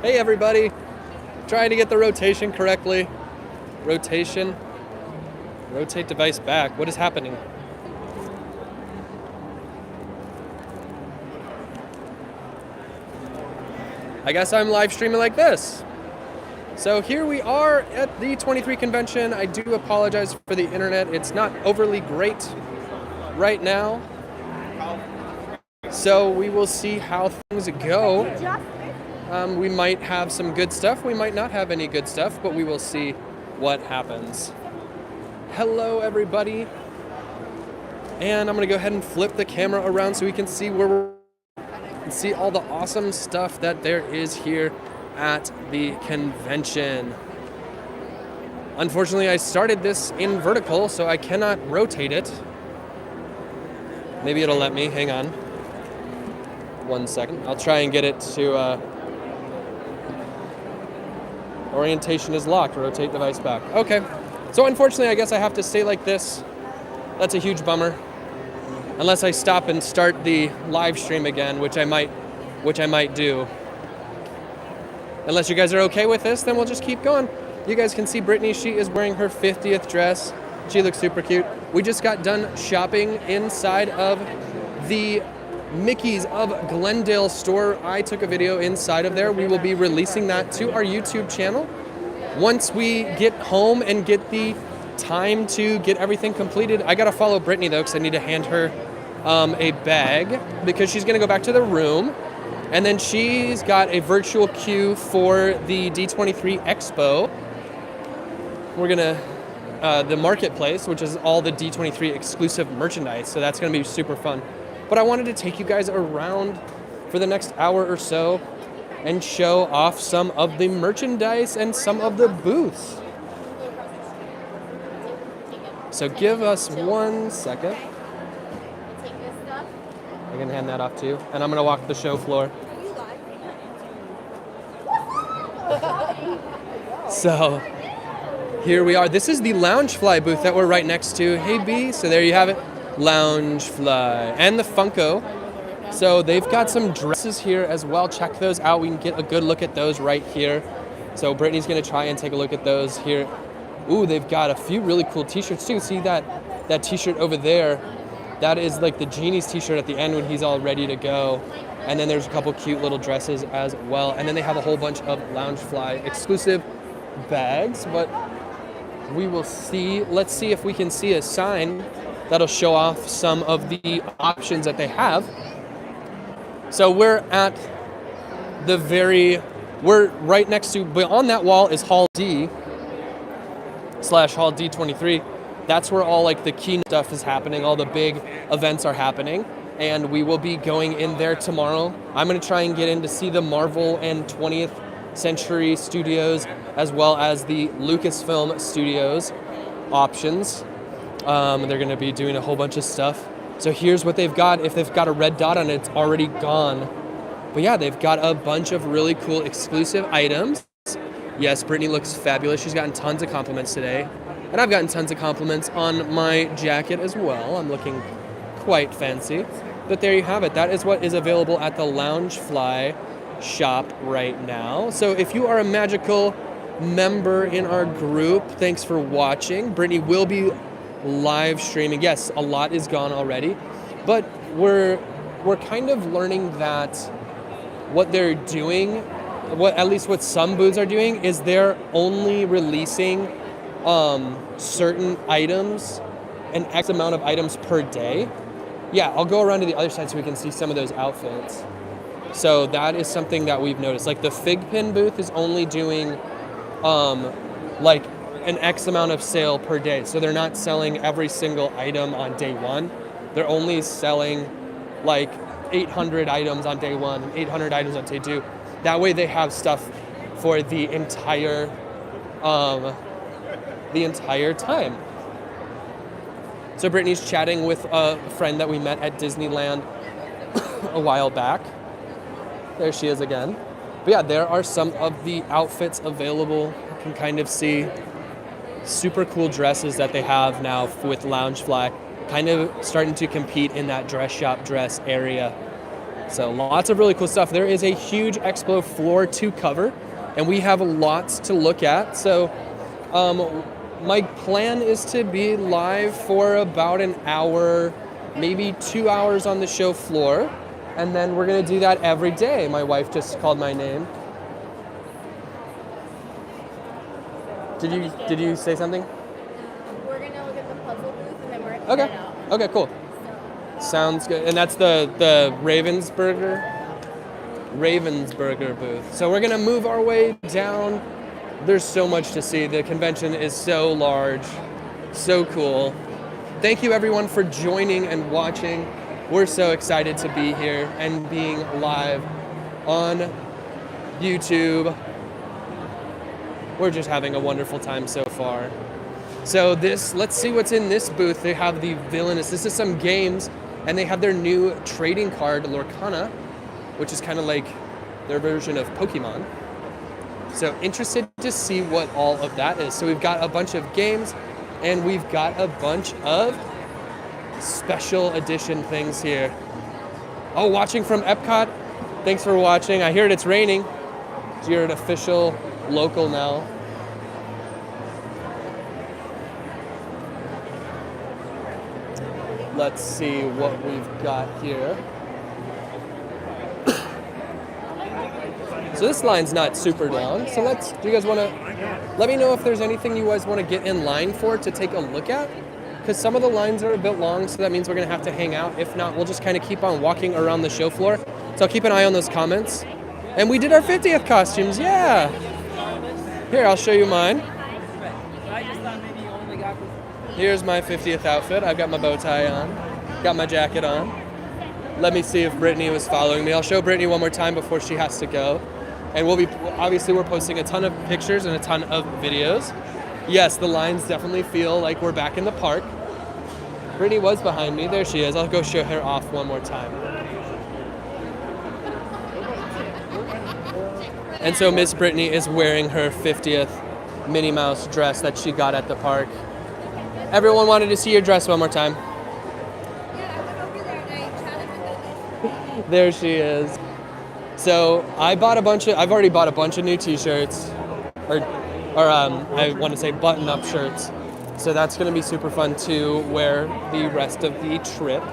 Hey everybody, trying to get the rotation correctly. Rotation, rotate device back. What is happening? I guess I'm live streaming like this. So here we are at the D23 convention. I do apologize for the internet. It's not overly great right now. So we will see how things go. We might have some good stuff. We might not have any good stuff, but we will see what happens. Hello, everybody. And I'm going to go ahead and flip the camera around so we can see where we're and see all the awesome stuff that there is here at the convention. Unfortunately, I started this in vertical, so I cannot rotate it. Maybe it'll let me. Hang on. 1 second. I'll try and get it to... Orientation is locked. Rotate device back. Okay. So unfortunately, I guess I have to stay like this. That's a huge bummer. Unless I stop and start the live stream again, which I might do. Unless you guys are okay with this, then we'll just keep going. You guys can see Brittany, she is wearing her 50th dress. She looks super cute. We just got done shopping inside of the Mickey's of Glendale store. I took a video inside of there. We will be releasing that to our YouTube channel. Once we get home and get the time to get everything completed. I gotta follow Brittany though, because I need to hand her a bag because she's gonna go back to the room, and then she's got a virtual queue for the D23 Expo. We're gonna the Marketplace, which is all the D23 exclusive merchandise, so that's gonna be super fun. But I wanted to take you guys around for the next hour or so and show off some of the merchandise and some of the booths. So give us 1 second. I can hand that off to you. And I'm going to walk the show floor. So here we are. This is the Loungefly booth that we're right next to. Hey, B. So there you have it. Loungefly. And the Funko. So they've got some dresses here as well. Check those out. We can get a good look at those right here. So Brittany's going to try and take a look at those here. Ooh, they've got a few really cool t-shirts too. See that t-shirt over there? That is like the Genie's t-shirt at the end when he's all ready to go. And then there's a couple cute little dresses as well. And then they have a whole bunch of Loungefly exclusive bags. But we will see. Let's see if we can see a sign that'll show off some of the options that they have. So we're at we're right next to, but on that wall is Hall D. /Hall D23. That's where all like the key stuff is happening. All the big events are happening, and we will be going in there tomorrow. I'm going to try and get in to see the Marvel and 20th Century Studios, as well as the Lucasfilm Studios options. They're going to be doing a whole bunch of stuff. So here's what they've got. If they've got a red dot on it, it's already gone. But yeah, they've got a bunch of really cool exclusive items. Yes, Brittany looks fabulous. She's gotten tons of compliments today. And I've gotten tons of compliments on my jacket as well. I'm looking quite fancy. But there you have it. That is what is available at the Loungefly shop right now. So if you are a magical member in our group, thanks for watching. Brittany will be live streaming. Yes, a lot is gone already. But we're kind of learning that what they're doing, at least what some booths are doing, is they're only releasing certain items, an X amount of items per day. Yeah, I'll go around to the other side so we can see some of those outfits. So that is something that we've noticed. Like the Fig Pin booth is only doing like an X amount of sale per day. So they're not selling every single item on day one. They're only selling like 800 items on day one, 800 items on day two. That way they have stuff for the entire time. So Brittany's chatting with a friend that we met at Disneyland a while back. There she is again. But yeah, there are some of the outfits available. You can kind of see super cool dresses that they have now with Loungefly. kind of starting to compete in that dress shop dress area. So lots of really cool stuff. There is a huge expo floor to cover, and we have lots to look at. So my plan is to be live for about an hour, maybe 2 hours on the show floor, and then we're gonna do that every day. My wife just called my name. Did you say something? We're gonna look at the puzzle booth and then we're gonna Okay. head out. Okay, cool. Sounds good. And that's the Ravensburger booth. So we're gonna move our way down. There's so much to see. The convention is so large, so cool. Thank you everyone for joining and watching. We're so excited to be here and being live on YouTube. We're just having a wonderful time so far. So let's see what's in this booth. They have the Villainous. This is some games, and they have their new trading card, Lorcana, which is kind of like their version of Pokemon. So interested to see what all of that is. So we've got a bunch of games, and we've got a bunch of special edition things here. Oh, watching from Epcot. Thanks for watching. I heard it's raining. So you're an official local now. Let's see what we've got here. So this line's not super long. So do you guys want to, let me know if there's anything you guys want to get in line for to take a look at? Because some of the lines are a bit long, so that means we're going to have to hang out. If not, we'll just kind of keep on walking around the show floor. So I'll keep an eye on those comments. And we did our 50th costumes, yeah. Here, I'll show you mine. Here's my 50th outfit. I've got my bow tie on, got my jacket on. Let me see if Brittany was following me. I'll show Brittany one more time before she has to go. And we're posting a ton of pictures and a ton of videos. Yes, the lines definitely feel like we're back in the park. Brittany was behind me. There she is. I'll go show her off one more time. And so Miss Brittany is wearing her 50th Minnie Mouse dress that she got at the park. Everyone wanted to see your dress one more time. Yeah, I went over there and I chatted with them. There she is. So I've already bought a bunch of new t-shirts, or I want to say button-up shirts. So that's going to be super fun to wear the rest of the trip.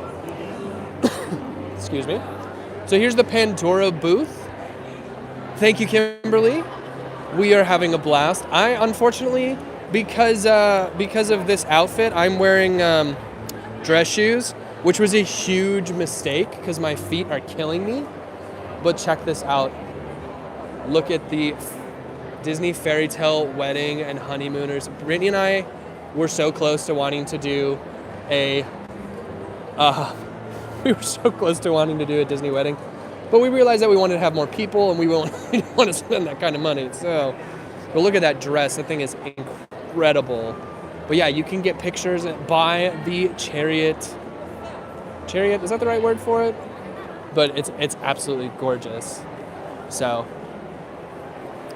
Excuse me. So here's the Pandora booth. Thank you, Kimberly. We are having a blast. I unfortunately, because of this outfit, I'm wearing dress shoes, which was a huge mistake because my feet are killing me. But check this out. Look at the Disney fairy tale wedding and honeymooners. Brittany and I were so close to wanting to do a Disney wedding, but we realized that we wanted to have more people and we didn't want to spend that kind of money. So, but look at that dress. That thing is incredible. But yeah, you can get pictures by the chariot. Chariot, is that the right word for it? But it's absolutely gorgeous. So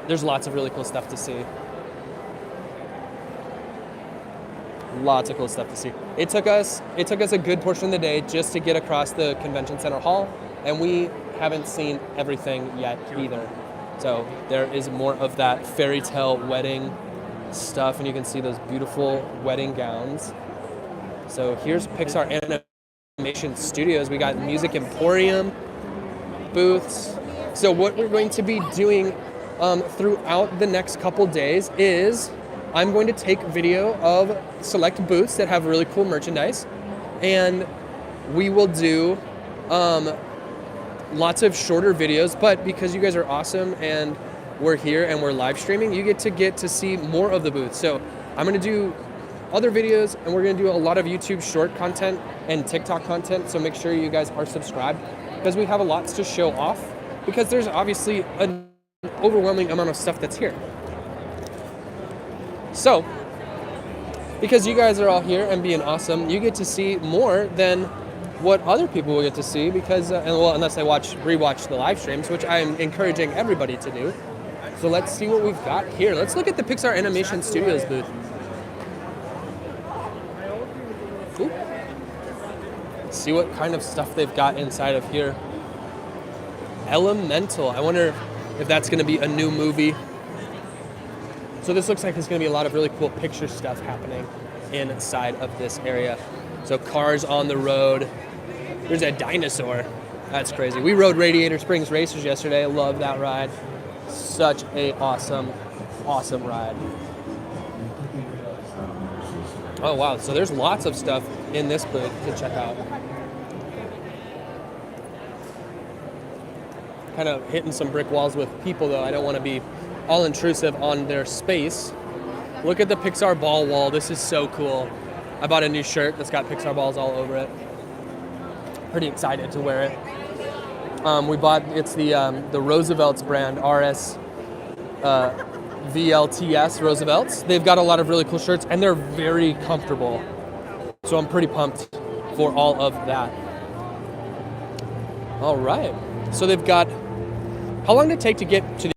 there's lots of really cool stuff to see. Lots of cool stuff to see. It took us a good portion of the day just to get across the convention center hall, and we haven't seen everything yet either. So there is more of that fairy tale wedding stuff, and you can see those beautiful wedding gowns. So here's Pixar Animation Studios. We got Music Emporium booths. So what we're going to be doing throughout the next couple days is I'm going to take video of select booths that have really cool merchandise, and we will do lots of shorter videos, but because you guys are awesome and we're here and we're live streaming, you get to see more of the booths. So I'm going to do other videos, and we're going to do a lot of YouTube short content and TikTok content, so make sure you guys are subscribed because we have a lot to show off, because there's obviously an overwhelming amount of stuff that's here. So, because you guys are all here and being awesome, you get to see more than what other people will get to see, because, unless they rewatch the live streams, which I'm encouraging everybody to do. So let's see what we've got here. Let's look at the Pixar Animation Studios booth. Ooh. see what kind of stuff they've got inside of here. Elemental. I wonder if that's going to be a new movie. So this looks like there's going to be a lot of really cool picture stuff happening inside of this area. So cars on the road. There's a dinosaur. That's crazy. We rode Radiator Springs Racers yesterday. I love that ride. Such a awesome ride. Oh, wow. So there's lots of stuff in this booth to check out. Kind of hitting some brick walls with people, though. I don't want to be all intrusive on their space. Look at the Pixar ball wall. This is so cool. I bought a new shirt that's got Pixar balls all over it. Pretty excited to wear it. We bought, it's the Roosevelt's brand, VLTS Roosevelt's. They've got a lot of really cool shirts, and they're very comfortable. So I'm pretty pumped for all of that. All right. So they've got, how long did it take to get to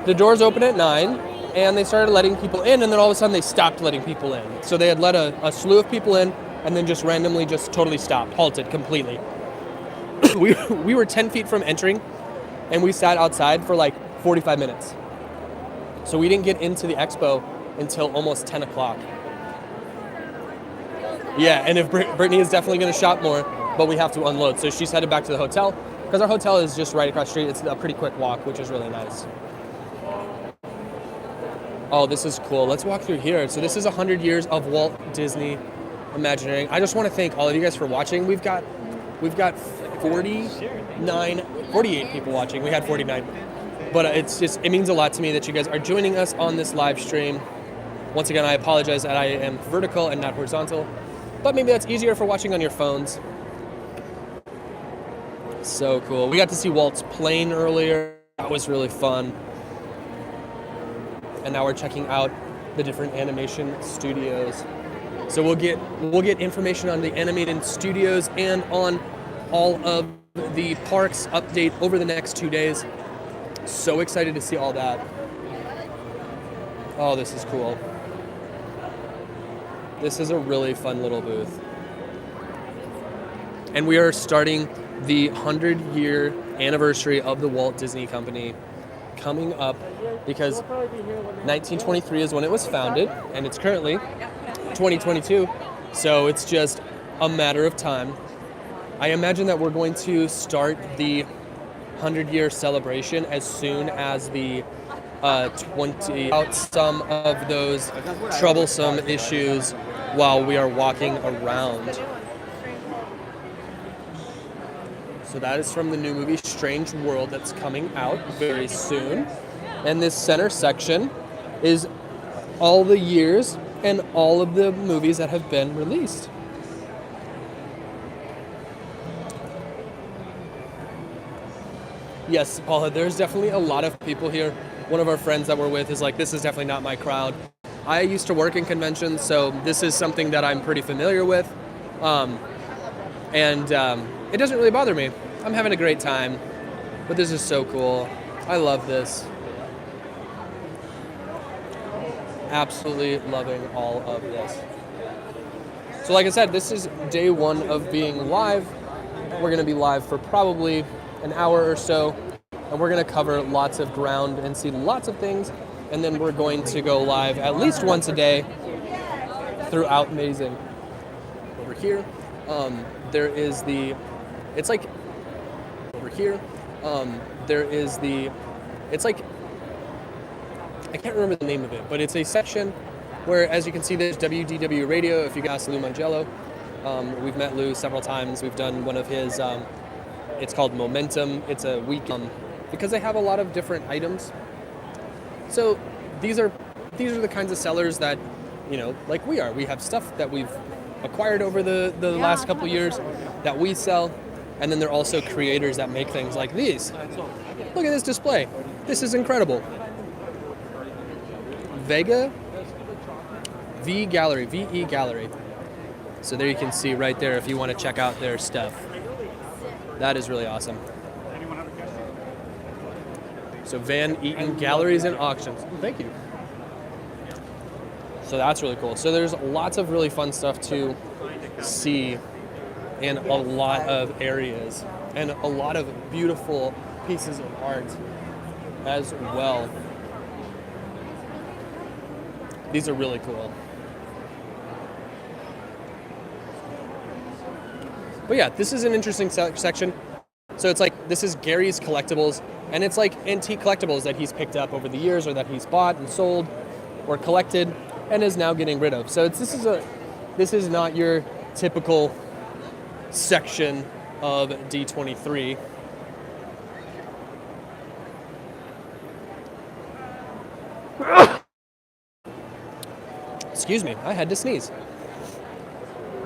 the doors open at 9, and they started letting people in, and then all of a sudden they stopped letting people in. So they had let a slew of people in, and then just randomly just totally stopped, halted completely. we were 10 feet from entering, and we sat outside for like 45 minutes. So we didn't get into the expo until almost 10 o'clock. Yeah, and if Brittany is definitely going to shop more, but we have to unload. So she's headed back to the hotel, because our hotel is just right across the street. It's a pretty quick walk, which is really nice. Oh, this is cool. Let's walk through here. So this is 100 years of Walt Disney Imagineering. I just want to thank all of you guys for watching. We've got 48 people watching. We had 49. But it means a lot to me that you guys are joining us on this live stream. Once again, I apologize that I am vertical and not horizontal, but maybe that's easier for watching on your phones. So cool. We got to see Walt's plane earlier. That was really fun. And now we're checking out the different animation studios. So we'll get information on the animated studios and on all of the parks update over the next 2 days. So excited to see all that. Oh, this is cool. This is a really fun little booth. And we are starting the 100-year anniversary of the Walt Disney Company coming up, because 1923 is when it was founded, and it's currently 2022, so it's just a matter of time. I imagine that we're going to start the 100-year celebration as soon as the 20 out some of those troublesome issues while we are walking around. So that is from the new movie Strange World that's coming out very soon. And this center section is all the years and all of the movies that have been released. Yes, Paula, there's definitely a lot of people here. One of our friends that we're with is like, this is definitely not my crowd. I used to work in conventions, so this is something that I'm pretty familiar with. It doesn't really bother me. I'm having a great time, but this is so cool. I love this. Absolutely loving all of this. So like I said, this is day one of being live. We're gonna be live for probably an hour or so, and we're gonna cover lots of ground and see lots of things, and then we're going to go live at least once a day throughout Amazing. Over here, there is the, it's like, over here, there is the, it's like, I can't remember the name of it, but it's a section where, as you can see, there's WDW Radio. If you guys Lou Mangello, we've met Lou several times. We've done one of his, it's called Momentum. It's a week, because they have a lot of different items. So these are the kinds of sellers that, you know, like we are. We have stuff that we've acquired over the last couple years that we sell, and then they're also creators that make things like these. Look at this display. This is incredible. Vega VE Gallery. So there you can see right there if you want to check out their stuff. That is really awesome. So Van Eaton Galleries and Auctions. Thank you. So that's really cool. So there's lots of really fun stuff to see in a lot of areas and a lot of beautiful pieces of art as well. These are really cool. But yeah, this is an interesting section. So it's like, this is Gary's collectibles, and it's like antique collectibles that he's picked up over the years or that he's bought and sold or collected and is now getting rid of. So this is not your typical section of D23. Excuse me, I had to sneeze.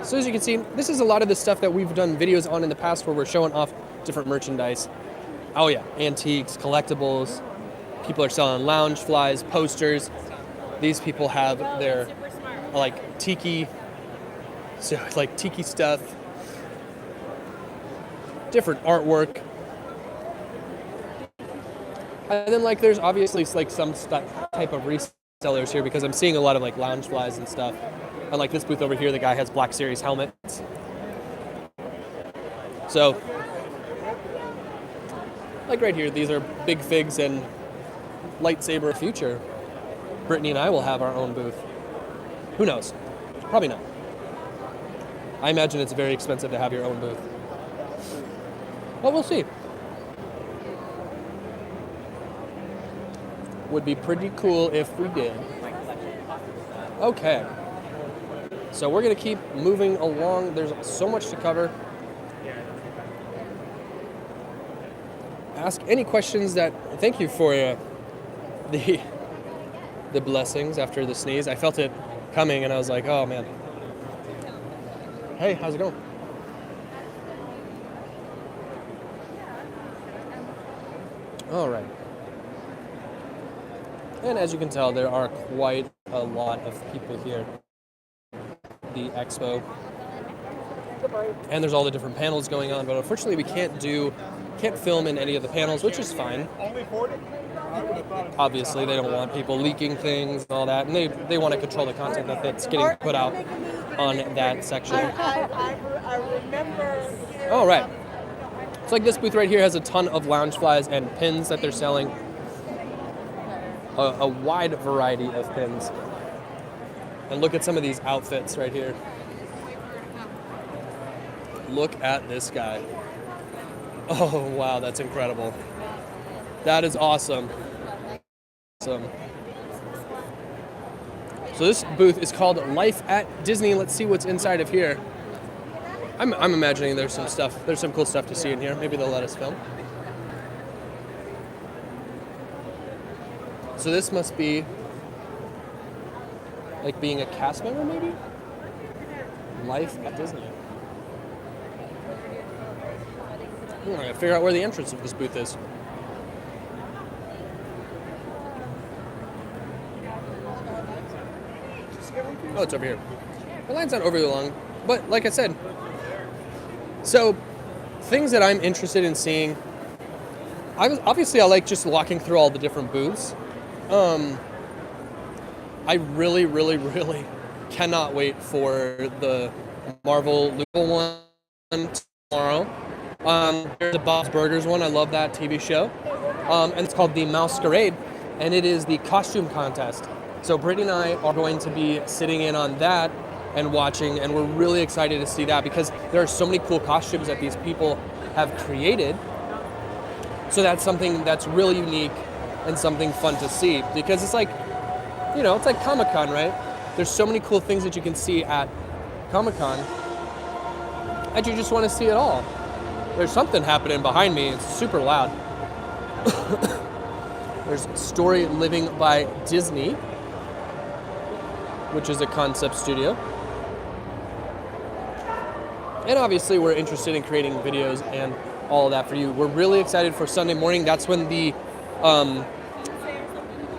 So as you can see, this is a lot of the stuff that we've done videos on in the past where we're showing off different merchandise. Oh yeah, antiques, collectibles. People are selling lounge flies, posters. These people have their like tiki, so like tiki stuff, different artwork. And then like there's obviously like some type of resellers here because I'm seeing a lot of like lounge flies and stuff. And like this booth over here, the guy has Black Series helmets. So, like right here, these are Big Figs and Lightsaber Future. Brittany and I will have our own booth. Who knows? Probably not. I imagine it's very expensive to have your own booth. But we'll see. Would be pretty cool if we did. Okay. So we're going to keep moving along. There's so much to cover. Ask any questions that... Thank you for the blessings after the sneeze. I felt it coming and I was like, oh man. Hey, how's it going? All right. And as you can tell, there are quite a lot of people here. The expo, and there's all the different panels going on, but unfortunately we can't film in any of the panels, which is fine. Obviously they don't want people leaking things and all that, and they want to control the content that's getting put out on that section. I remember. Oh right, it's like this booth right here has a ton of lounge flies and pins that they're selling, a wide variety of pins. And look at some of these outfits right here. Look at this guy. Oh, wow, that's incredible. That is awesome. So this booth is called Life at Disney. Let's see what's inside of here. I'm imagining there's some cool stuff to see in here. Maybe they'll let us film. So this must be like being a cast member, maybe? Life at Disney. I gotta figure out where the entrance of this booth is. Oh, it's over here. The line's not overly long, but like I said, so things that I'm interested in seeing, I like just walking through all the different booths. I really, really, really cannot wait for the Marvel one tomorrow. There's the Bob's Burgers one. I love that TV show. And it's called the Masquerade, and it is the costume contest. So Brittany and I are going to be sitting in on that and watching, and we're really excited to see that because there are so many cool costumes that these people have created. So that's something that's really unique and something fun to see because it's like, you know, it's like Comic-Con, right? There's so many cool things that you can see at Comic-Con that you just want to see it all. There's something happening behind me. It's super loud. There's Story Living by Disney, which is a concept studio. And obviously we're interested in creating videos and all of that for you. We're really excited for Sunday morning. That's when the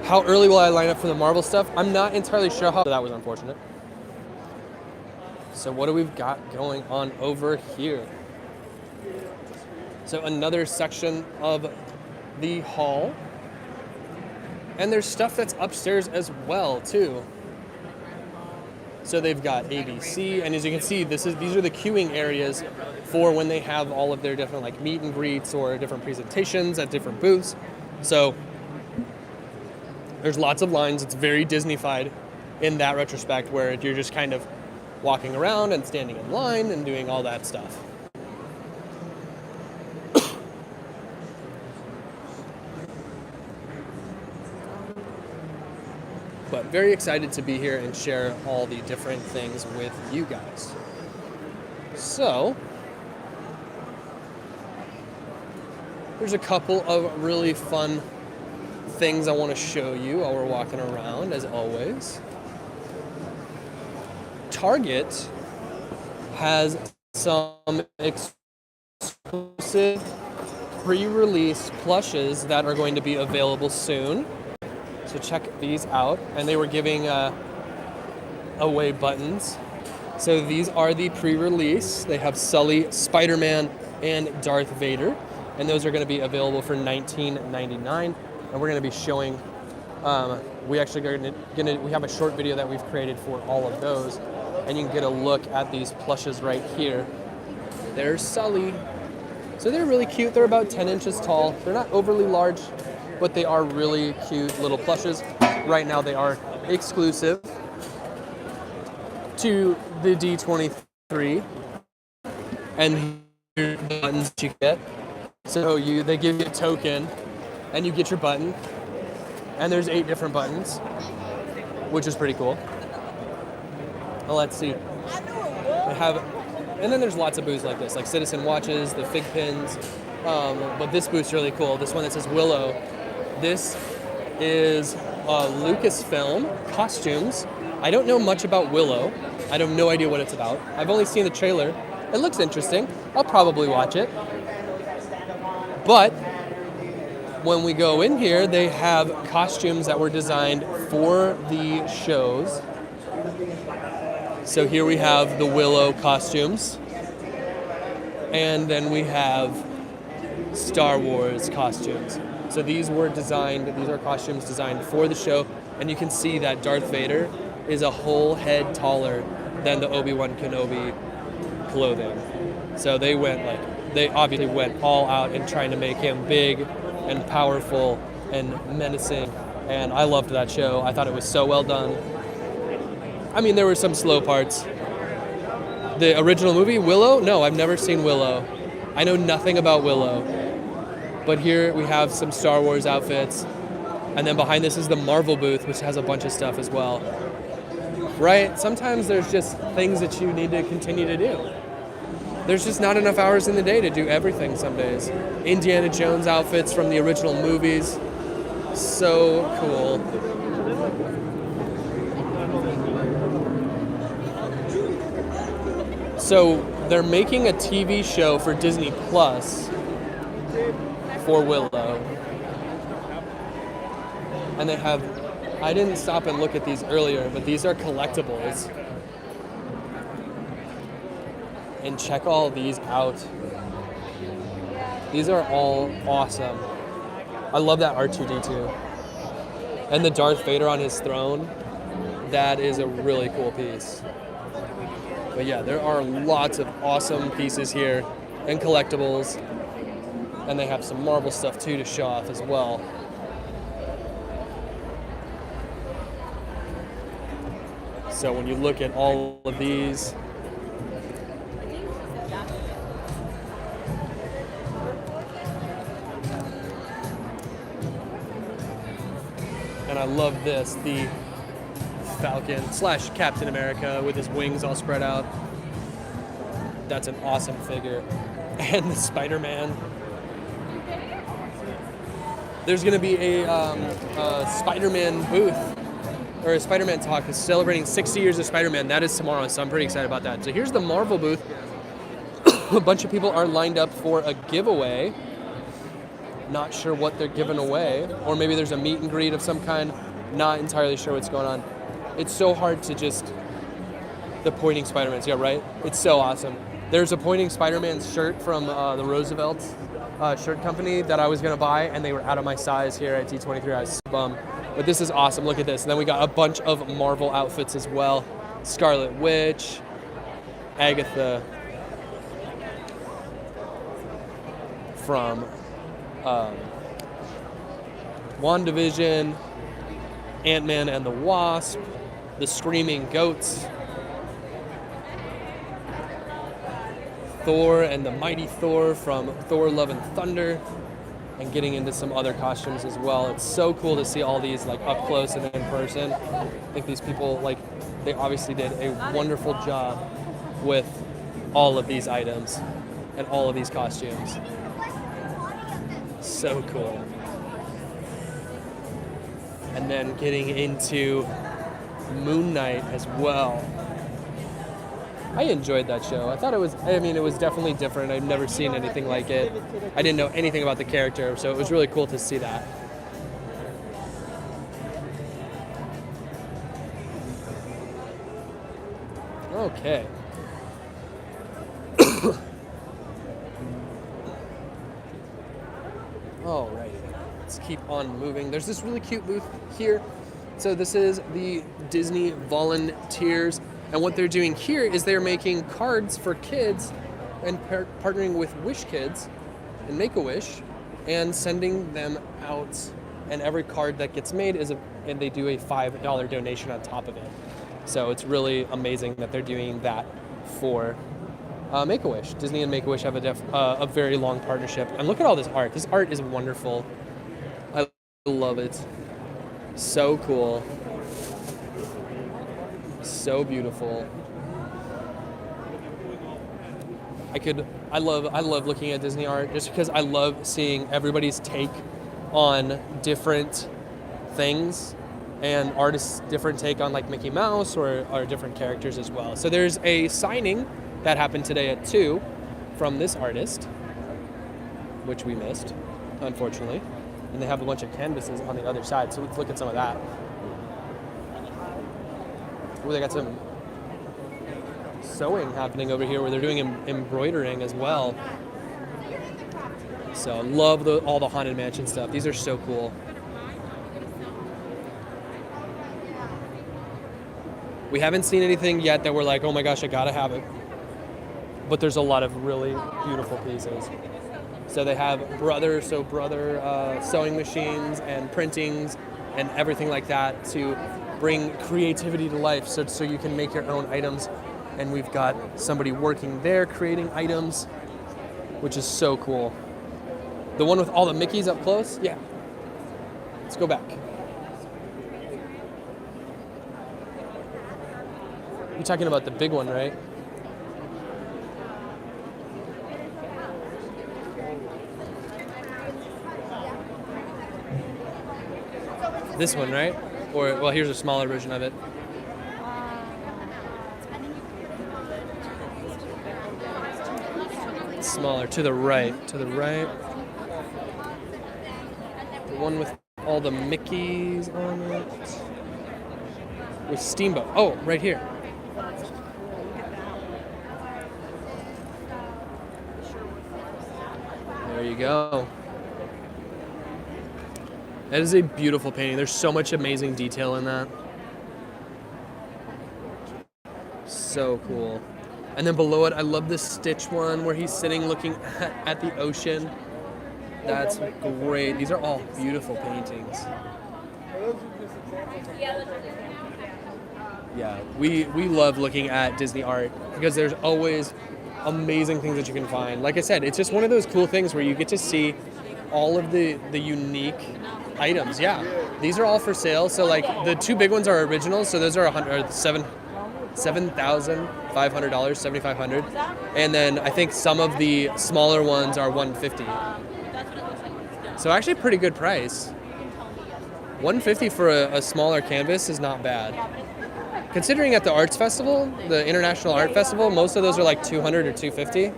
how early will I line up for the Marvel stuff? I'm not entirely sure how. That was unfortunate. So what do we've got going on over here? So another section of the hall. And there's stuff that's upstairs as well, too. So they've got ABC, and as you can see, these are the queuing areas for when they have all of their different like meet and greets or different presentations at different booths. So there's lots of lines. It's very Disney-fied in that retrospect, where you're just kind of walking around and standing in line and doing all that stuff. But very excited to be here and share all the different things with you guys. So, there's a couple of really fun things I want to show you while we're walking around, as always. Target has some exclusive pre-release plushes that are going to be available soon. So check these out. And they were giving away buttons. So these are the pre-release. They have Sully, Spider-Man, and Darth Vader. And those are going to be available for $19.99. And we're going to be showing, we have a short video that we've created for all of those. And you can get a look at these plushes right here. There's Sully. So they're really cute. They're about 10 inches tall. They're not overly large, but they are really cute little plushes. Right now they are exclusive to the D23. And here's the buttons that you get. So they give you a token and you get your button. And there's 8 different buttons, which is pretty cool. Well, let's see. And then there's lots of booths like this, like Citizen Watches, the Fig Pins. But this booth's really cool. This one that says Willow. This is Lucasfilm costumes. I don't know much about Willow. I have no idea what it's about. I've only seen the trailer. It looks interesting. I'll probably watch it. But when we go in here, they have costumes that were designed for the shows. So here we have the Willow costumes. And then we have Star Wars costumes. So these are costumes designed for the show. And you can see that Darth Vader is a whole head taller than the Obi-Wan Kenobi clothing. So they obviously went all out in trying to make him big and powerful and menacing. And I loved that show. I thought it was so well done. I mean, there were some slow parts. The original movie, Willow? No, I've never seen Willow. I know nothing about Willow. But here we have some Star Wars outfits. And then behind this is the Marvel booth, which has a bunch of stuff as well. Right? Sometimes there's just things that you need to continue to do. There's just not enough hours in the day to do everything some days. Indiana Jones outfits from the original movies. So cool. So they're making a TV show for Disney Plus for Willow. And they have, I didn't stop and look at these earlier, but these are collectibles. And check all these out. These are all awesome. I love that R2-D2. And the Darth Vader on his throne, that is a really cool piece. But yeah, there are lots of awesome pieces here and collectibles. And they have some Marvel stuff too to show off as well. So when you look at all of these, and I love this, the Falcon / Captain America with his wings all spread out. That's an awesome figure. And the Spider-Man. There's going to be a Spider-Man booth, or a Spider-Man talk, is celebrating 60 years of Spider-Man. That is tomorrow, so I'm pretty excited about that. So here's the Marvel booth. A bunch of people are lined up for a giveaway. Not sure what they're giving away. Or maybe there's a meet and greet of some kind. Not entirely sure what's going on. It's so hard to just... The pointing Spider-Mans, yeah, right? It's so awesome. There's a pointing Spider-Man shirt from the Roosevelt shirt company that I was going to buy, and they were out of my size here at D23. I was so bummed. But this is awesome. Look at this. And then we got a bunch of Marvel outfits as well. Scarlet Witch, Agatha from WandaVision, Ant-Man and the Wasp, the Screaming Goats, Thor and the Mighty Thor from Thor Love and Thunder, and getting into some other costumes as well. It's so cool to see all these like up close and in person. I think these people, like, they obviously did a wonderful job with all of these items and all of these costumes. So cool. And then getting into Moon Knight as well. I enjoyed that show. I thought it was definitely different. I've never seen anything like it. I didn't know anything about the character, so it was really cool to see that. Okay. Alrighty. Let's keep on moving. There's this really cute booth here. So this is the Disney Volunteers. And what they're doing here is they're making cards for kids and partnering with Wish Kids and Make-A-Wish and sending them out. And every card that gets made and they do a $5 donation on top of it. So it's really amazing that they're doing that for Make-A-Wish. Disney and Make-A-Wish have a very long partnership. And look at all this art. This art is wonderful. I love it. So cool. So beautiful. I love looking at Disney art just because I love seeing everybody's take on different things and artists' different take on like Mickey Mouse or different characters as well. So there's a signing that happened today at 2 from this artist, which we missed, unfortunately. And they have a bunch of canvases on the other side, so let's look at some of that. Ooh, they got some sewing happening over here where they're doing embroidering as well. So love all the Haunted Mansion stuff. These are so cool. We haven't seen anything yet that we're like, oh my gosh, I gotta have it. But there's a lot of really beautiful pieces. So they have brother sewing machines and printings and everything like that to bring creativity to life so you can make your own items. And we've got somebody working there creating items, which is so cool. The one with all the Mickeys up close? Yeah. Let's go back. You're talking about the big one, right? This one, right? Or, well, here's a smaller version of it. Smaller, to the right, The one with all the Mickeys on it. With Steamboat. Oh, right here. There you go. That is a beautiful painting. There's so much amazing detail in that. So cool. And then below it, I love this Stitch one where he's sitting looking at the ocean. That's great. These are all beautiful paintings. Yeah, we love looking at Disney art because there's always amazing things that you can find. Like I said, it's just one of those cool things where you get to see all of the unique items. Yeah, these are all for sale. So like the two big ones are originals. So those are $7,500, $7,500, and then I think some of the smaller ones are $150. So actually, pretty good price. $150 for a smaller canvas is not bad. Considering at the Arts Festival, the International Art Festival, most of those are like $200 or $250.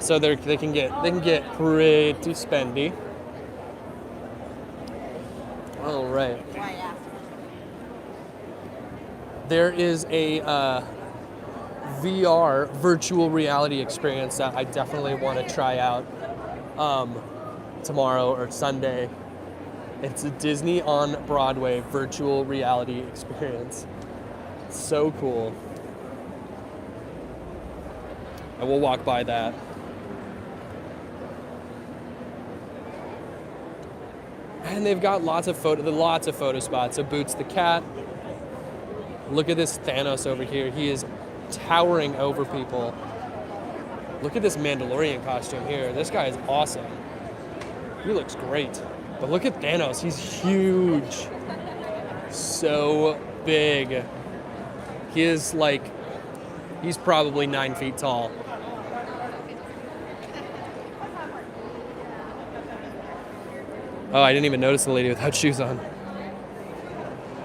So they can get pretty spendy. All right. There is a VR virtual reality experience that I definitely want to try out tomorrow or Sunday. It's a Disney on Broadway virtual reality experience. So cool. I will walk by that. And they've got lots of photo spots. So Boots the cat. Look at this Thanos over here. He is towering over people. Look at this Mandalorian costume here. This guy is awesome. He looks great. But look at Thanos. He's huge. So big. He is like, he's probably 9 feet tall. Oh, I didn't even notice the lady without shoes on.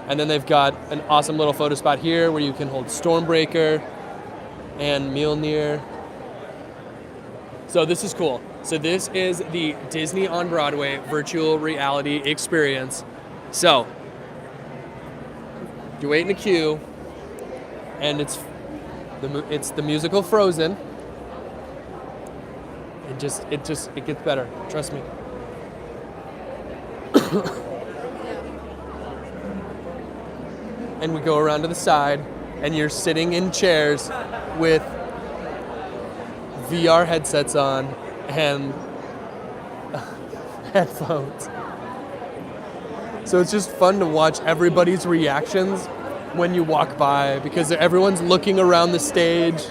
And then they've got an awesome little photo spot here where you can hold Stormbreaker and Mjolnir. So this is cool. So this is the Disney on Broadway virtual reality experience. So you wait in a queue, and it's the musical Frozen. It gets better. Trust me. And we go around to the side, and you're sitting in chairs with VR headsets on and headphones. So it's just fun to watch everybody's reactions when you walk by, because everyone's looking around the stage,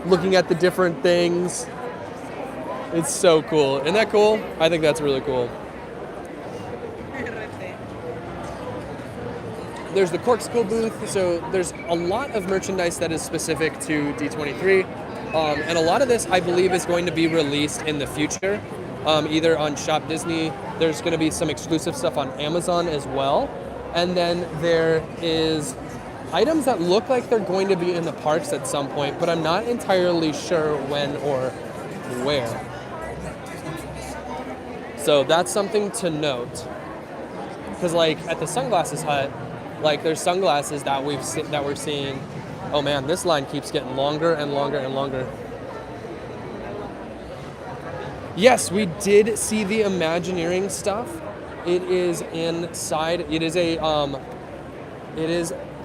looking at the different things. It's so cool. Isn't that cool? I think that's really cool. There's the Corkscrew Booth, so there's a lot of merchandise that is specific to D23, and a lot of this I believe is going to be released in the future, either on Shop Disney. There's going to be some exclusive stuff on Amazon as well, and then there is items that look like they're going to be in the parks at some point, but I'm not entirely sure when or where. So that's something to note, because like at the Sunglasses Hut, like there's sunglasses that we're seeing. Oh man, this line keeps getting longer and longer and longer. Yes, we did see the Imagineering stuff. It is inside. It is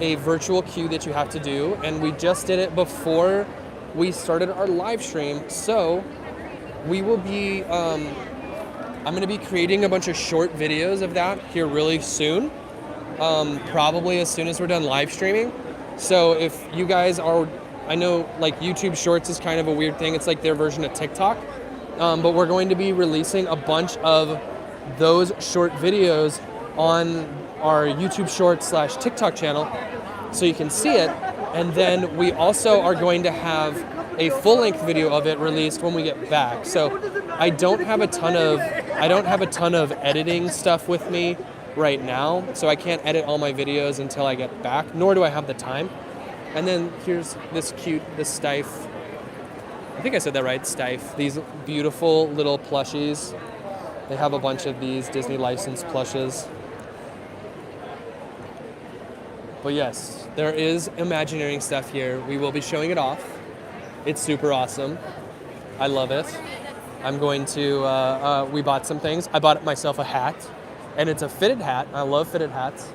a virtual queue that you have to do, and we just did it before we started our live stream. So we will be. I'm going to be creating a bunch of short videos of that here really soon. Probably as soon as we're done live streaming. So if you guys are, I know like YouTube Shorts is kind of a weird thing. It's like their version of TikTok. But we're going to be releasing a bunch of those short videos on our YouTube Shorts / TikTok channel so you can see it. And then we also are going to have a full-length video of it released when we get back. So I don't have a ton of editing stuff with me right now, so I can't edit all my videos until I get back, nor do I have the time. And then here's this Stife. I think I said that right, Stife. These beautiful little plushies. They have a bunch of these Disney licensed plushes. But yes, there is Imagineering stuff here. We will be showing it off. It's super awesome. I love it. I'm going to, we bought some things. I bought myself a hat. And it's a fitted hat. I love fitted hats.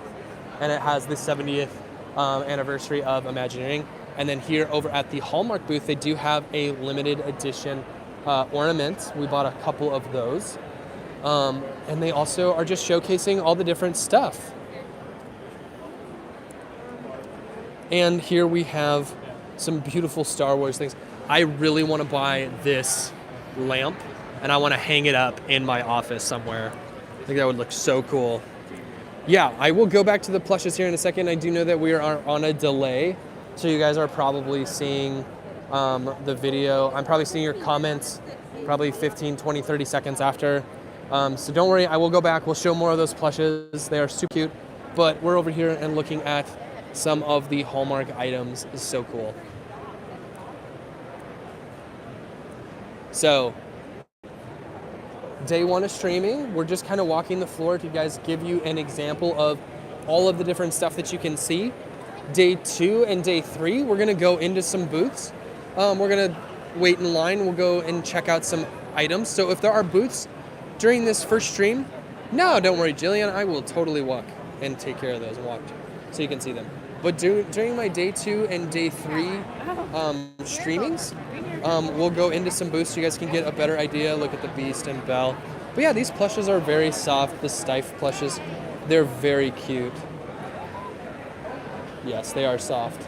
And it has the 70th anniversary of Imagineering. And then here over at the Hallmark booth, they do have a limited edition ornament. We bought a couple of those. And they also are just showcasing all the different stuff. And here we have some beautiful Star Wars things. I really want to buy this lamp, and I want to hang it up in my office somewhere. I think that would look so cool. Yeah, I will go back to the plushes here in a second. I do know that we are on a delay, so you guys are probably seeing the video. I'm probably seeing your comments probably 15, 20, 30 seconds after. So don't worry, I will go back. We'll show more of those plushes. They are super cute. But we're over here and looking at some of the Hallmark items. It's so cool. So, day one of streaming, we're just kind of walking the floor to guys give you an example of all of the different stuff that you can see. Day 2 and day 3, we're gonna go into some booths. We're gonna wait in line. We'll go and check out some items. So if there are booths during this first stream, no, don't worry, Jillian, I will totally walk and take care of those and walk so you can see them. But during my day 2 and day 3 streamings, we'll go into some booths so you guys can get a better idea, look at the Beast and Belle. But yeah, these plushes are very soft, the Stife plushes. They're very cute. Yes, they are soft.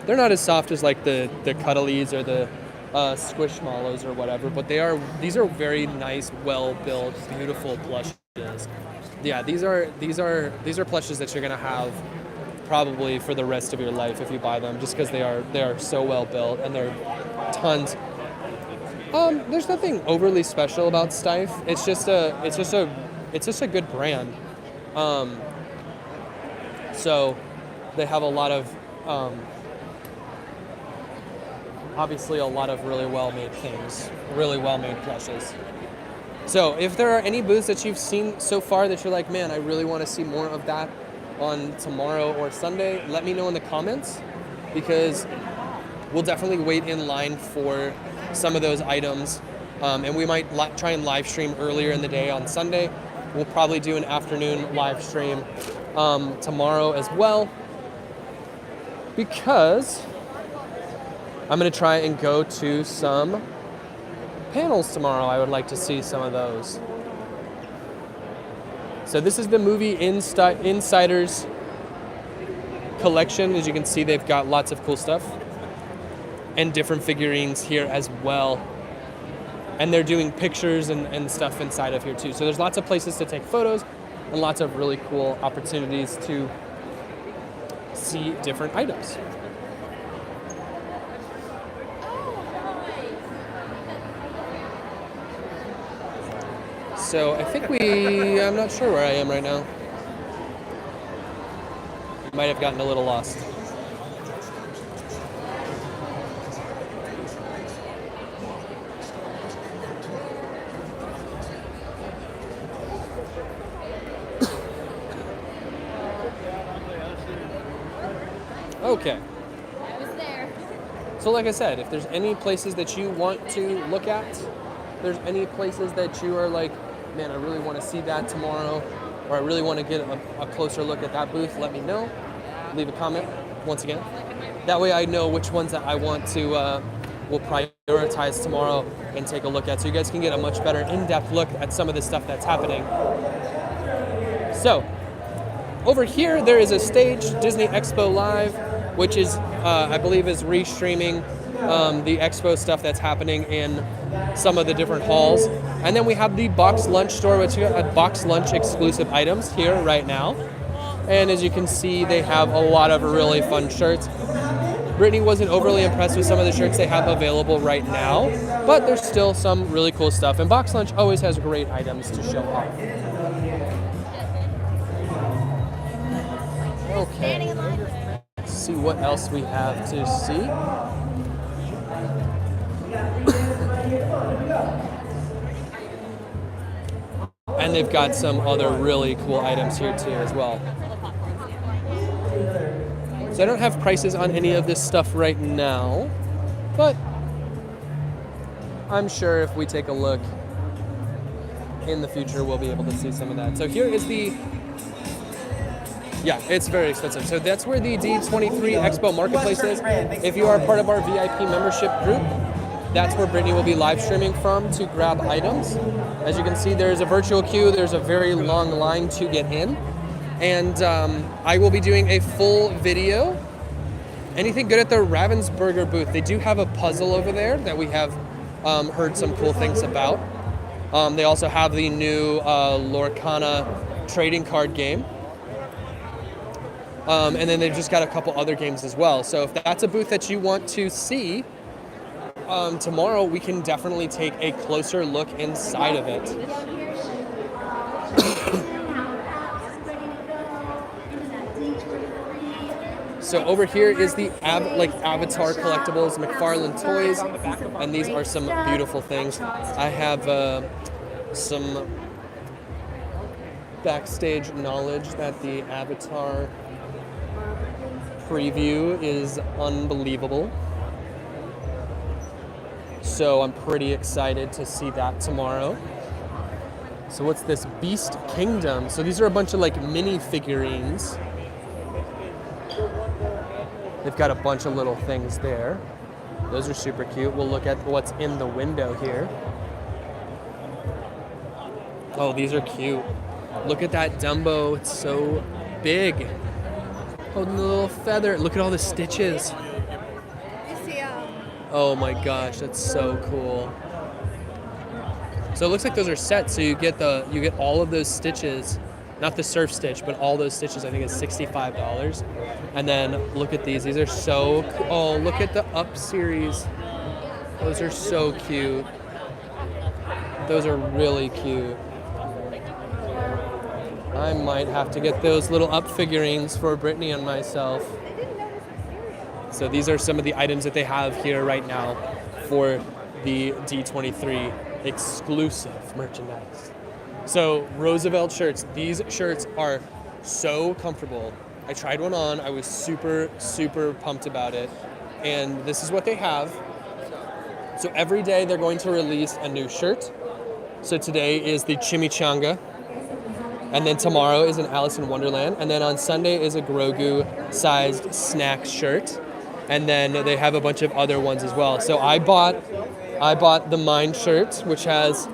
They're not as soft as like the Cuddlies or the Squishmallows or whatever, but these are very nice, well-built, beautiful plushes. Yeah, these are plushes that you're gonna have probably for the rest of your life if you buy them, just because they are so well built and they're tons. There's nothing overly special about Stife. It's just a good brand. So they have a lot of obviously a lot of really well-made things, really well-made plushes. So if there are any booths that you've seen so far that you're like, man, I really want to see more of that on tomorrow or Sunday, let me know in the comments, because we'll definitely wait in line for some of those items. And we might try and live stream earlier in the day on Sunday. We'll probably do an afternoon live stream tomorrow as well, because I'm going to try and go to some panels tomorrow. I would like to see some of those. So this is the movie Insiders collection. As you can see, they've got lots of cool stuff and different figurines here as well. And they're doing pictures and stuff inside of here too. So there's lots of places to take photos and lots of really cool opportunities to see different items. So I think I'm not sure where I am right now. Might have gotten a little lost. Okay. I was there. So like I said, if there's any places that you want to look at, there's any places that you are like, man, I really want to see that tomorrow, or I really want to get a closer look at that booth, let me know. Leave a comment, once again. That way I know which ones that I want to, will prioritize tomorrow and take a look at, so you guys can get a much better in-depth look at some of the stuff that's happening. So, over here there is a stage, Disney Expo Live, which is, I believe is re-streaming the Expo stuff that's happening in some of the different halls. And then we have the box lunch store, which you got box lunch exclusive items here right now. And as you can see, they have a lot of really fun shirts. Brittany wasn't overly impressed with some of the shirts they have available right now, but there's still some really cool stuff. And box lunch always has great items to show off. Okay. Let's see what else we have to see. And they've got some other really cool items here too as well. So I don't have prices on any of this stuff right now, but I'm sure if we take a look in the future, we'll be able to see some of that. So here is yeah, it's very expensive. So that's where the D23 Expo Marketplace is. If you are part of our VIP membership group, that's where Brittany will be live streaming from to grab items. As you can see, there's a virtual queue. There's a very long line to get in. And I will be doing a full video. Anything good at the Ravensburger booth? They do have a puzzle over there that we have heard some cool things about. They also have the new Lorcana trading card game. And then they've just got a couple other games as well. So if that's a booth that you want to see, tomorrow we can definitely take a closer look inside of it. So over here is the Avatar collectibles, McFarlane toys, and these are some beautiful things. I have some backstage knowledge that the Avatar preview is unbelievable. So I'm pretty excited to see that tomorrow. So what's this? Beast Kingdom. So these are a bunch of like mini figurines. They've got a bunch of little things there. Those are super cute. We'll look at what's in the window here. Oh, these are cute. Look at that Dumbo. It's so big. Holding the little feather. Look at all the stitches. You see, Oh my gosh, that's so cool. So it looks like those are set. So you get all of those stitches, not the surf stitch, but all those stitches. I think it's $65. And then look at these. These are so cool. Oh, look at the Up series. Those are so cute. Those are really cute. I might have to get those little Up figurines for Brittany and myself. So these are some of the items that they have here right now for the D23 exclusive merchandise. So Roosevelt shirts. These shirts are so comfortable. I tried one on. I was super, super pumped about it. And this is what they have. So every day they're going to release a new shirt. So today is the Chimichanga. And then tomorrow is an Alice in Wonderland. And then on Sunday is a Grogu-sized snack shirt. And then they have a bunch of other ones as well. So I bought the Mine shirt, which has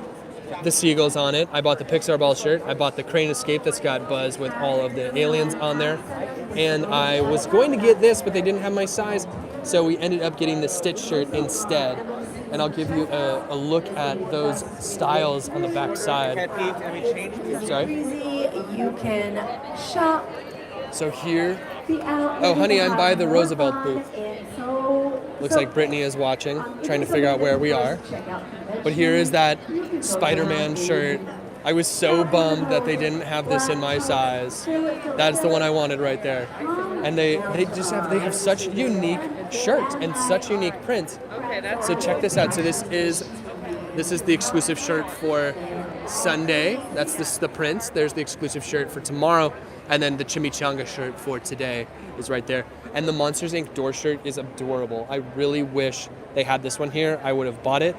the seagulls on it. I bought the Pixar ball shirt. I bought the Crane Escape that's got Buzz with all of the aliens on there. And I was going to get this, but they didn't have my size. So we ended up getting the Stitch shirt instead. And I'll give you a look at those styles on the back side. Sorry? You can shop. So here, oh honey, I'm by the Roosevelt booth. Looks like Brittany is watching, trying to figure out where we are. But here is that Spider-Man shirt. I was so bummed that they didn't have this in my size. That's the one I wanted right there. And they have such unique shirts and such unique prints. So check this out. So this is the exclusive shirt for Sunday. That's the prints. There's the exclusive shirt for tomorrow. And then the Chimichanga shirt for today is right there. And the Monsters Inc. door shirt is adorable. I really wish they had this one here. I would have bought it.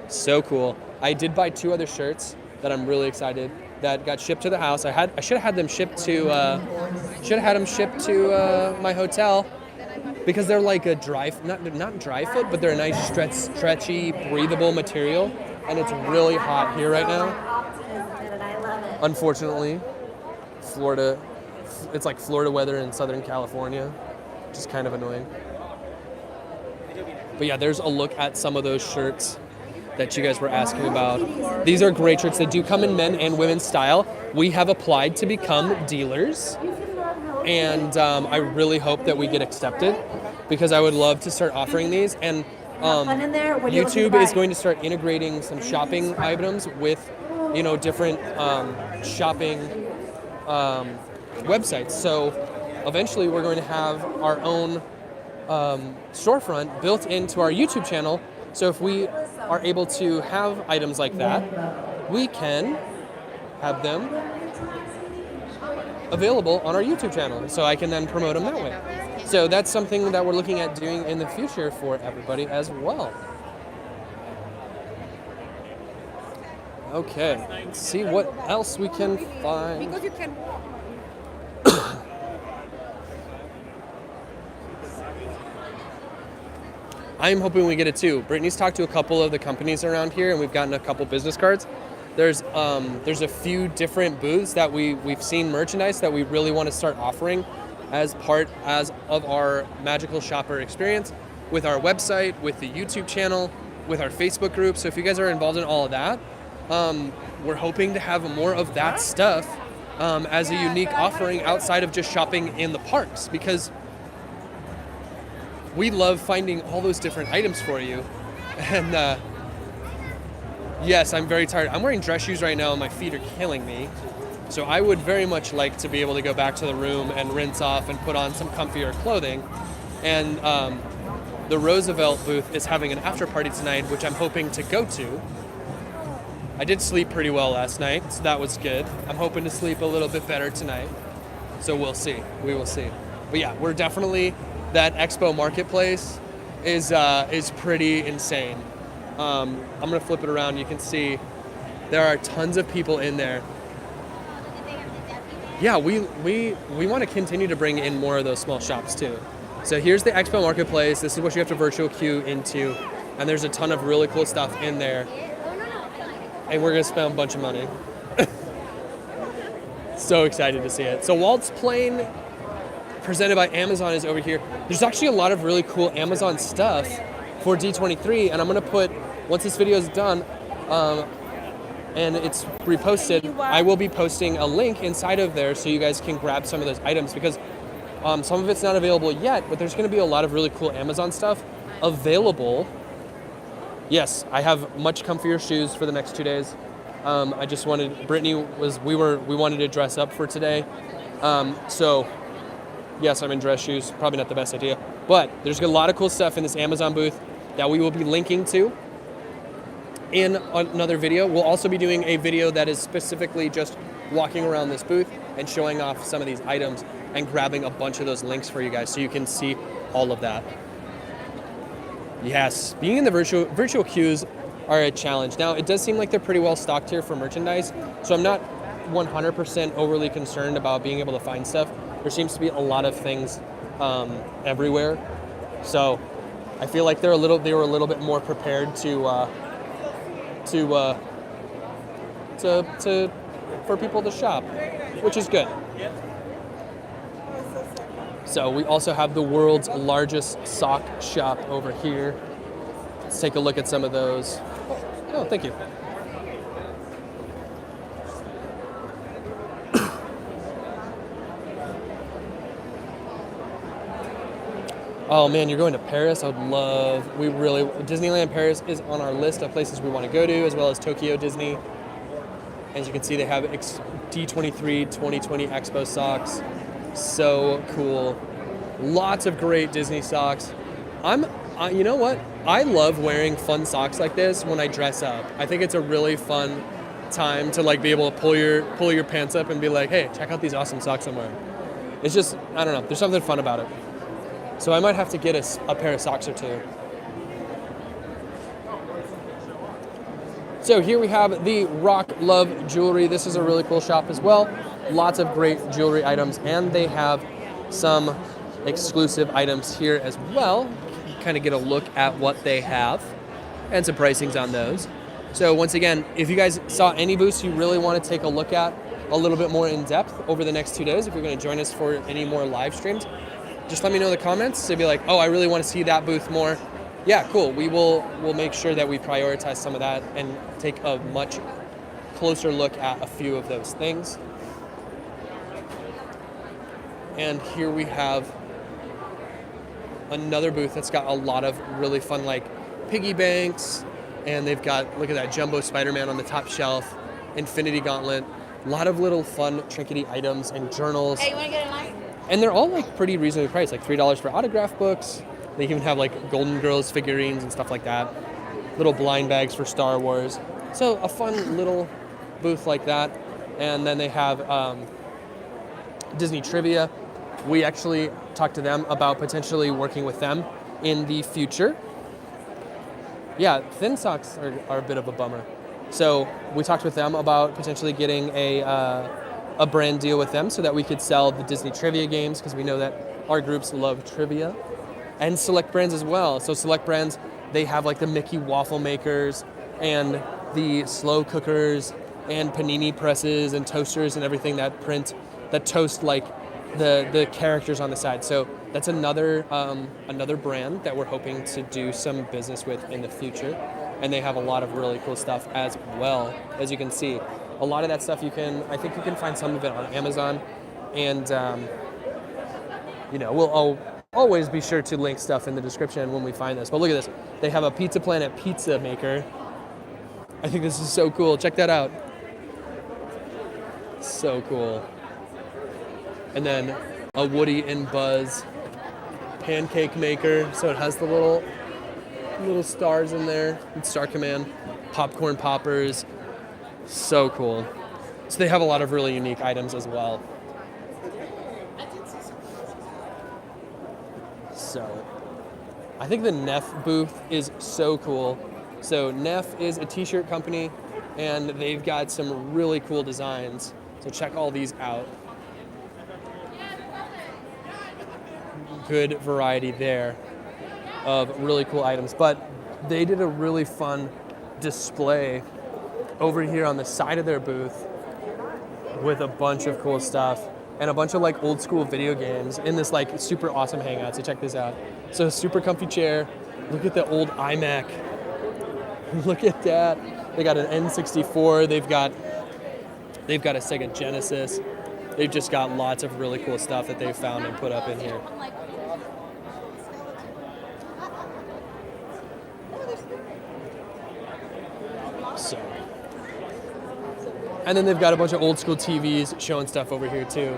So cool. I did buy 2 other shirts that I'm really excited that got shipped to the house. I should have had them shipped to my hotel because they're like a not dry fit, but they're a nice stretchy, breathable material, and it's really hot here right now. Unfortunately, Florida, it's like Florida weather in Southern California, which is kind of annoying. But yeah, there's a look at some of those shirts that you guys were asking about. These are great shirts. They do come in men and women's style. We have applied to become dealers, and I really hope that we get accepted because I would love to start offering these. And YouTube is going to start integrating some shopping items with, different shopping websites. So eventually we're going to have our own storefront built into our YouTube channel. So if we are able to have items like that, we can have them available on our YouTube channel. So I can then promote them that way. So that's something that we're looking at doing in the future for everybody as well. Okay, let's see what else we can find. because you can. I'm hoping we get it too. Brittany's talked to a couple of the companies around here, and we've gotten a couple business cards. There's a few different booths that we've seen merchandise that we really want to start offering as part of our Magical Shopper experience with our website, with the YouTube channel, with our Facebook group. So if you guys are involved in all of that, we're hoping to have more of that stuff as a unique offering outside of just shopping in the parks, because we love finding all those different items for you. And yes, I'm very tired. I'm wearing dress shoes right now and my feet are killing me. So I would very much like to be able to go back to the room and rinse off and put on some comfier clothing. And the Roosevelt booth is having an after party tonight, which I'm hoping to go to. I did sleep pretty well last night, so that was good. I'm hoping to sleep a little bit better tonight. So we'll see. We will see. But yeah, we're definitely... That Expo Marketplace is pretty insane. I'm gonna flip it around. You can see there are tons of people in there. Yeah, we want to continue to bring in more of those small shops too. So here's the Expo Marketplace. This is what you have to virtual queue into. And there's a ton of really cool stuff in there. And we're gonna spend a bunch of money. So excited to see it. So Walt's plane, presented by Amazon, is over here. There's actually a lot of really cool Amazon stuff for D23, and I'm gonna put, once this video is done, and it's reposted, I will be posting a link inside of there so you guys can grab some of those items, because some of it's not available yet, but there's gonna be a lot of really cool Amazon stuff available. Yes, I have much comfier shoes for the next 2 days. I just wanted, Brittany we wanted to dress up for today. So yes, I'm in dress shoes, probably not the best idea, but there's a lot of cool stuff in this Amazon booth that we will be linking to in another video. We'll also be doing a video that is specifically just walking around this booth and showing off some of these items and grabbing a bunch of those links for you guys so you can see all of that. Yes, being in the virtual queues are a challenge. Now, it does seem like they're pretty well stocked here for merchandise, so I'm not 100% overly concerned about being able to find stuff. There seems to be a lot of things everywhere, so I feel like they were a little bit more prepared for people to shop, which is good. So we also have the world's largest sock shop over here. Let's take a look at some of those. Oh, thank you. Oh man, you're going to Paris? I would love, Disneyland Paris is on our list of places we want to go to, as well as Tokyo Disney. As you can see, they have D23 2020 Expo socks. So cool. Lots of great Disney socks. You know what? I love wearing fun socks like this when I dress up. I think it's a really fun time to like be able to pull your pants up and be like, hey, check out these awesome socks I'm wearing. It's just, I don't know, there's something fun about it. So I might have to get a pair of socks or two. So here we have the Rock Love Jewelry. This is a really cool shop as well. Lots of great jewelry items, and they have some exclusive items here as well. Kind of get a look at what they have and some pricings on those. So once again, if you guys saw any booths you really want to take a look at a little bit more in depth over the next 2 days, if you're going to join us for any more live streams, just let me know in the comments to be like, oh, I really want to see that booth more. Yeah, cool. We'll make sure that we prioritize some of that and take a much closer look at a few of those things. And here we have another booth that's got a lot of really fun, like piggy banks, and they've got, look at that, Jumbo Spider-Man on the top shelf, Infinity Gauntlet, a lot of little fun trinkety items and journals. Hey, you want to get in line? And they're all like pretty reasonably priced, like $3 for autograph books. They even have like Golden Girls figurines and stuff like that. Little blind bags for Star Wars. So a fun little booth like that. And then they have Disney Trivia. We actually talked to them about potentially working with them in the future. Yeah, thin socks are a bit of a bummer. So we talked with them about potentially getting a brand deal with them so that we could sell the Disney Trivia games, because we know that our groups love trivia, and Select Brands as well. So Select Brands, they have like the Mickey waffle makers and the slow cookers and panini presses and toasters and everything that toast like the characters on the side. So that's another brand that we're hoping to do some business with in the future. And they have a lot of really cool stuff as well. As you can see, a lot of that stuff I think you can find some of it on Amazon. And we'll always be sure to link stuff in the description when we find this. But look at this. They have a Pizza Planet pizza maker. I think this is so cool. Check that out. So cool. And then a Woody and Buzz pancake maker. So it has the little stars in there. It's Star Command. Popcorn poppers. So cool. So they have a lot of really unique items as well. So I think the Neff booth is so cool. So Neff is a t-shirt company, and they've got some really cool designs. So check all these out. good variety there of really cool items. But they did a really fun display over here on the side of their booth with a bunch of cool stuff and a bunch of like old school video games in this like super awesome hangout. So check this out. So super comfy chair. Look at the old iMac. Look at that. They got an N64. They've got a Sega Genesis. They've just got lots of really cool stuff that they've found and put up in here. So, and then they've got a bunch of old school TVs showing stuff over here too,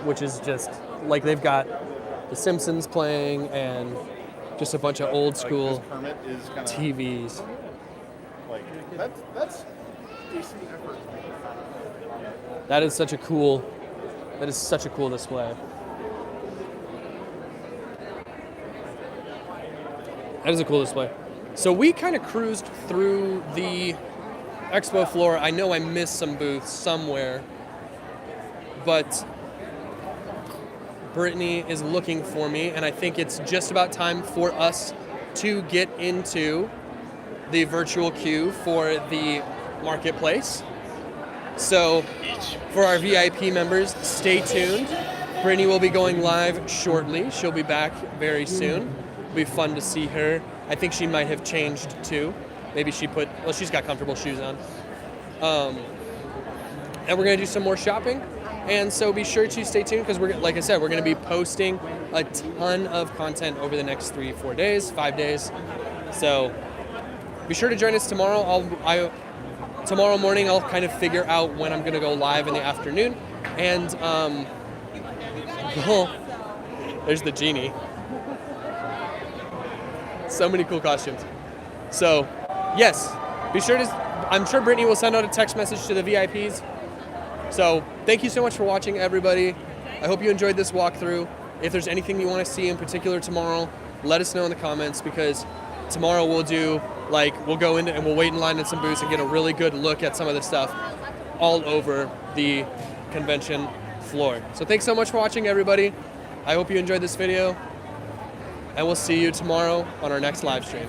which is just like they've got The Simpsons playing and just a bunch of old school TVs. Like that's decent effort. That is such a cool display. That is a cool display. So we kind of cruised through the expo floor. I know I missed some booths somewhere, but Brittany is looking for me, and I think it's just about time for us to get into the virtual queue for the marketplace. So for our VIP members, stay tuned. Brittany will be going live shortly. She'll be back very soon. It'll be fun to see her. I think she might have changed too. Maybe she's got comfortable shoes on. And we're gonna do some more shopping. And so be sure to stay tuned because like I said, we're gonna be posting a ton of content over the next 3-4 days, 5 days. So be sure to join us tomorrow. Tomorrow morning, I'll kind of figure out when I'm gonna go live in the afternoon. And there's the genie. So many cool costumes. So, yes, be sure to, I'm sure Brittany will send out a text message to the VIPs. So, thank you so much for watching, everybody. I hope you enjoyed this walkthrough. If there's anything you want to see in particular tomorrow, let us know in the comments because tomorrow we'll go in and we'll wait in line at some booths and get a really good look at some of the stuff all over the convention floor. So, thanks so much for watching, everybody. I hope you enjoyed this video. And we'll see you tomorrow on our next live stream.